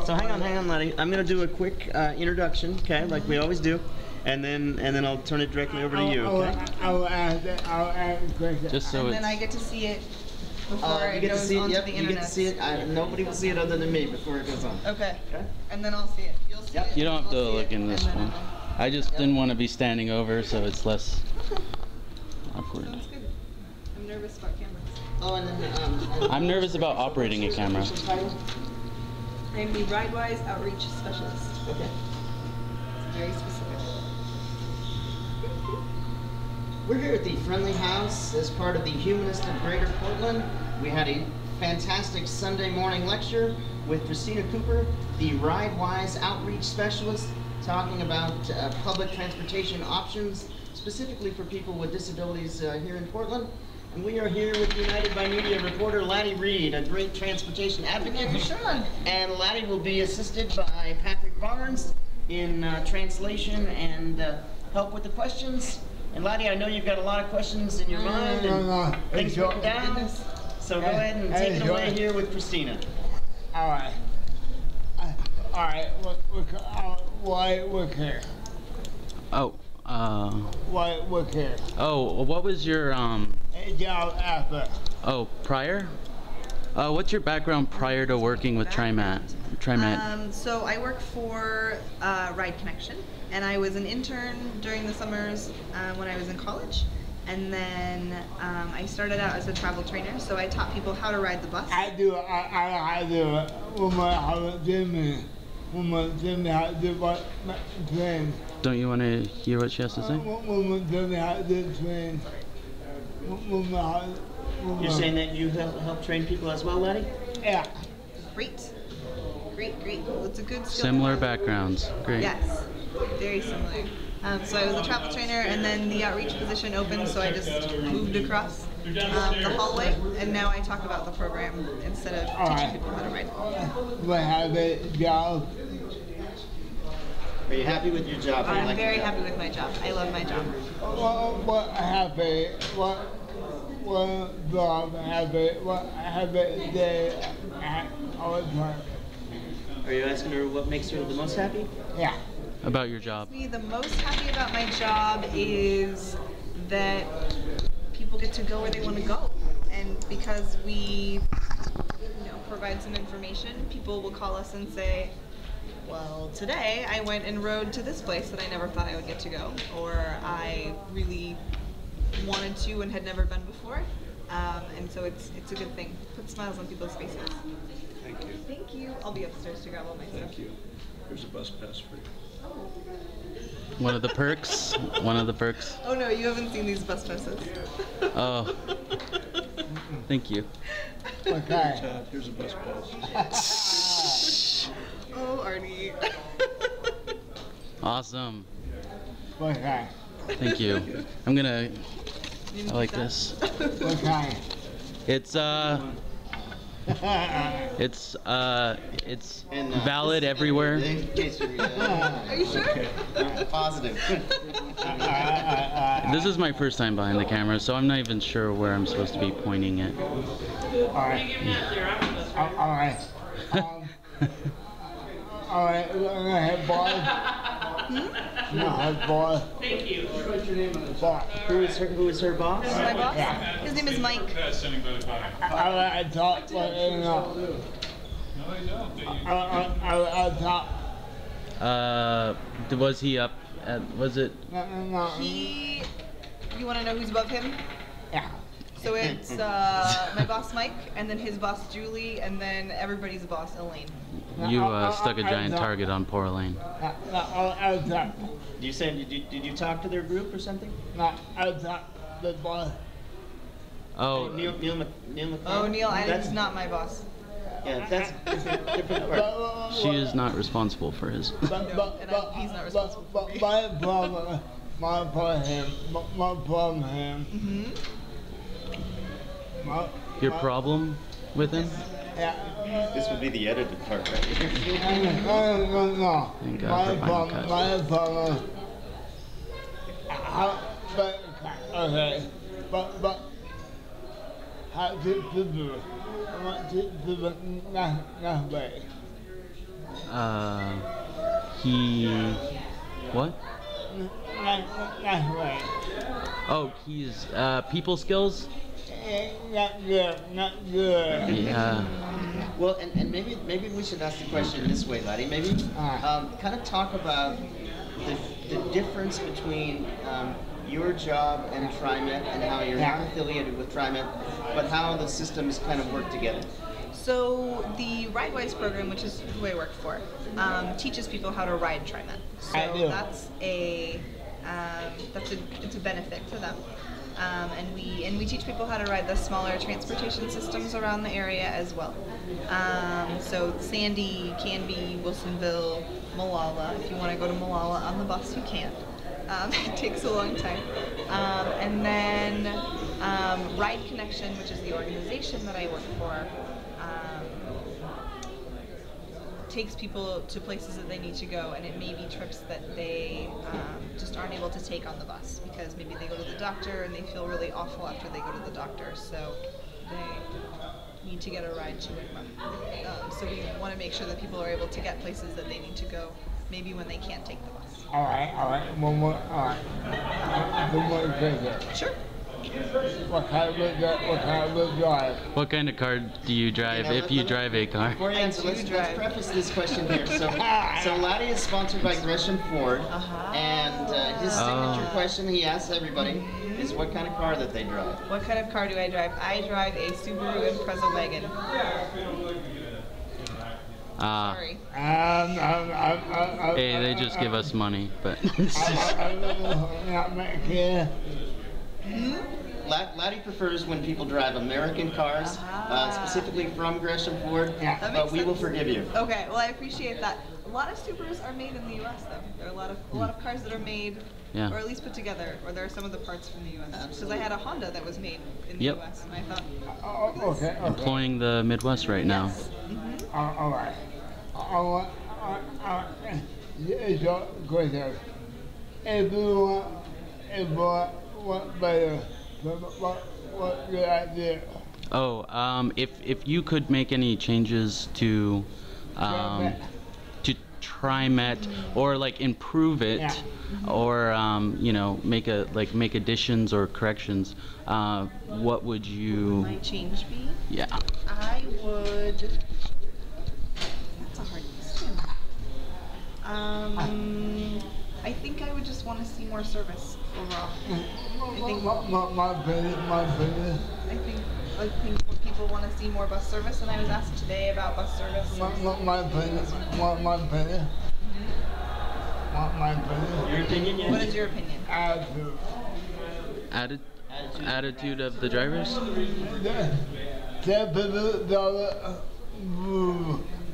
So hang on, Letty. I'm gonna do a quick introduction, okay, like we always do, and then I'll turn it directly over to you. Okay? I'll ask questions. Just so and then I get to see it before you it get to goes see it. onto Yep, the you internet. get to see it. Nobody will see it other than me before it goes on. Okay. Okay. And then I'll see it. You'll see it. you don't have to I'll see look it, in this and then one. I just didn't want to be standing over, so it's less awkward. Sounds good. I'm nervous about cameras. Oh, and then I'm nervous about operating a camera. I'm the RideWise Outreach Specialist. Okay. It's very specific. We're here at the Friendly House as part of the Humanist of Greater Portland. We had a fantastic Sunday morning lecture with Christina Cooper, the RideWise Outreach Specialist, talking about public transportation options, specifically for people with disabilities here in Portland. And we are here with United by Media reporter Laddie Reed, a great transportation advocate. And Laddie will be assisted by Patrick Barnes in translation and help with the questions. And Laddie, I know you've got a lot of questions in your mind and things written down. So go ahead and take it away here with Christina. All right. All right. Why we care? Oh, Why we care? oh, what was your Job after. oh, prior? What's your background prior to working with TriMet? So I work for Ride Connection, and I was an intern during the summers when I was in college. And then I started out as a travel trainer, so I taught people how to ride the bus. I do it. Woman, how Jimmy. Woman, Jimmy, how to what train. Don't you want to hear what she has to say? Woman, Jimmy, how to train. You're saying that you help train people as well, Laddie? Yeah. Great. Well, it's a good skill. Similar backgrounds. Great. Yes, very similar. So I was a travel trainer, and then the outreach position opened, so I just moved across the hallway, and now I talk about the program instead of teaching people how to ride. We have a job. Are you happy with your job? I'm very happy with my job. I love my job. What happy? What job happy? What happy day at our time? Are you asking her what makes her the most happy? Yeah. About your job. The most happy about my job is that people get to go where they want to go, and because we provide some information, people will call us and say, well, today I went and rode to this place that I never thought I would get to go, or I really wanted to and had never been before, and so it's a good thing. Put smiles on people's faces. Thank you. Thank you. I'll be upstairs to grab all my stuff. Thank you. Here's a bus pass for you. One of the perks. One of the perks. Oh no, you haven't seen these bus passes. Oh. Thank you. Okay. Here's a bus pass. Oh, Arnie. Awesome. Okay. Thank you. I'm gonna. I like this. Okay. It's valid everywhere. In case you're, Are you sure? positive. This is my first time behind the camera, so I'm not even sure where I'm supposed to be pointing it. All right. All right. All right. We're gonna have ball. No, ball. Thank you. What's your name on the ball? Who is her boss? This is my boss. Yeah. His name is Mike. I talk, but you know. I talk. Was he up at? Was it? No. You want to know who's above him? Yeah. So it's my boss Mike, and then his boss Julie, and then everybody's boss Elaine. You stuck a giant target on poor Elaine. I talk. You said did you talk to their group or something? No, I talk the ball. Oh. Neil McCall. Oh, Neil, That's is not my boss. Yeah, that's different part. She is not responsible for his. He's not responsible for me. My problem him. Your problem with him? Yeah. This would be the edited part right here. No. Thank God for Final Cut. My problem. Okay. But how to do it. I want to do it that way. He, what? That way. Oh, he's people skills. Not good, not good. Yeah. Well, and maybe we should ask the question this way, Laddie. Maybe kind of talk about the difference between your job and TriMet and how you're not affiliated with TriMet, but how the systems kind of work together. So the RideWise program, which is who I work for, teaches people how to ride TriMet. So it's a benefit to them. And we teach people how to ride the smaller transportation systems around the area as well. So Sandy, Canby, Wilsonville, Malala. If you want to go to Malala on the bus, you can. It takes a long time. And then Ride Connection, which is the organization that I work for, takes people to places that they need to go, and it may be trips that they just aren't able to take on the bus because maybe they go to the doctor and they feel really awful after they go to the doctor, so they need to get a ride to and from. So we want to make sure that people are able to get places that they need to go, maybe when they can't take the bus. All right. One more question. Sure. What kind of drive? What kind of car do you drive if you drive a car? Before you answer, let's preface this question here. So Laddie is sponsored by Gresham Ford, and his signature question he asks everybody is what kind of car that they drive. What kind of car do I drive? I drive a Subaru Impreza wagon. Sorry. Hey, they just give us money, but. Laddie prefers when people drive American cars, specifically from Gresham Ford, but we will forgive you. Okay, well I appreciate that. A lot of Subarus are made in the U.S. though. There are a lot of cars that are made, or at least put together, or there are some of the parts from the U.S. Because I had a Honda that was made in the U.S. and I thought, okay. Employing the Midwest right now. All right. It's a question. If you want better, what good idea? Oh, if you could make any changes to TriMet or like improve it, or make additions or corrections, what would you? My change be? Yeah. I would. That's a hard question. I think I would just want to see more service overall. I think people want to see more bus service, and I was asked today about bus service. My opinion. Your opinion? What is your opinion? Attitude of the drivers?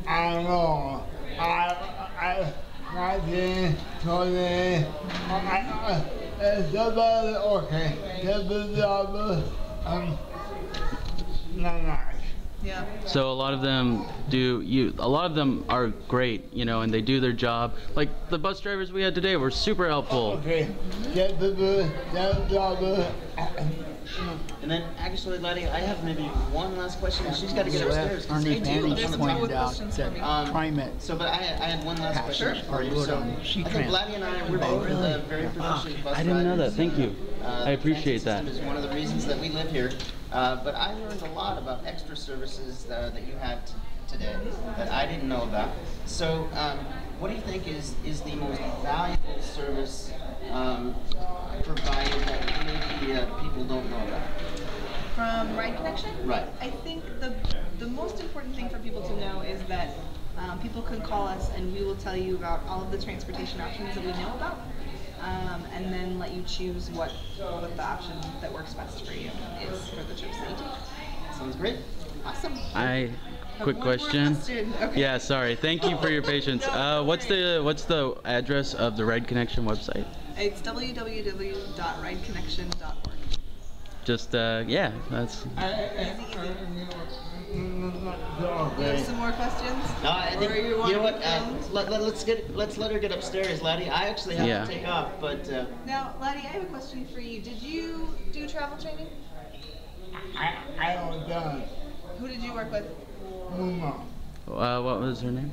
I don't know. Yeah. So a lot of them a lot of them are great, and they do their job. Like the bus drivers we had today were super helpful. Okay. And then, actually, Laddie, I have maybe one last question. She's got to get upstairs. Ernie Bandy There's pointed some out questions that for me. TriMet So, but I had one last question for you. Sure. So, I think Laddie and I, we're both very proficient bus I didn't know drivers. that. Thank you. I appreciate that. The transit system is one of the reasons that we live here. But I learned a lot about extra services that you had today that I didn't know about. So, what do you think is the most valuable service provided that maybe people don't know about? From Ride Connection? Right. I think the most important thing for people to know is that people can call us and we will tell you about all of the transportation options that we know about, and then let you choose what the option that works best for you is for the trips that you take. Sounds great. Awesome. Quick question. Okay. Yeah, sorry. Thank you for your patience. What's the address of the Ride Connection website? It's www.rideconnection.org. Just yeah, that's. You have some more questions? No, I think, Or you want know to what, be filmed? let's let her get upstairs, Laddie. I actually have to take off, but... Now, Laddie, I have a question for you. Did you do travel training? I don't know. Who did you work with? Mama. What was her name?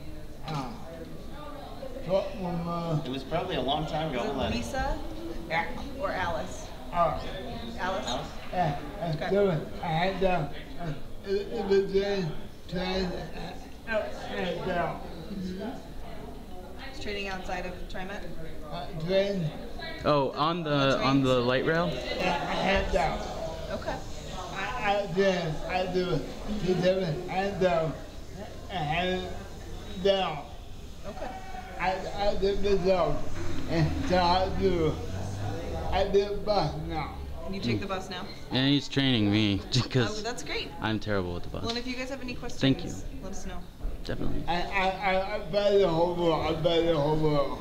What mama? It was probably a long time ago. Was Hold it on. Lisa or Alice? Oh. Alice? I do it. I had it was train and down. It's trading outside of TriMet? Train Oh, on the light rail. and I had down. Okay. I do it. He did it and down. I had it down. Okay. I did the job. And so I did bus now. You take the bus now? And he's training me Oh, because that's great. I'm terrible with the bus. Well, and if you guys have any questions, Thank you. let us know. Definitely. I bet the whole world. I bet the whole world.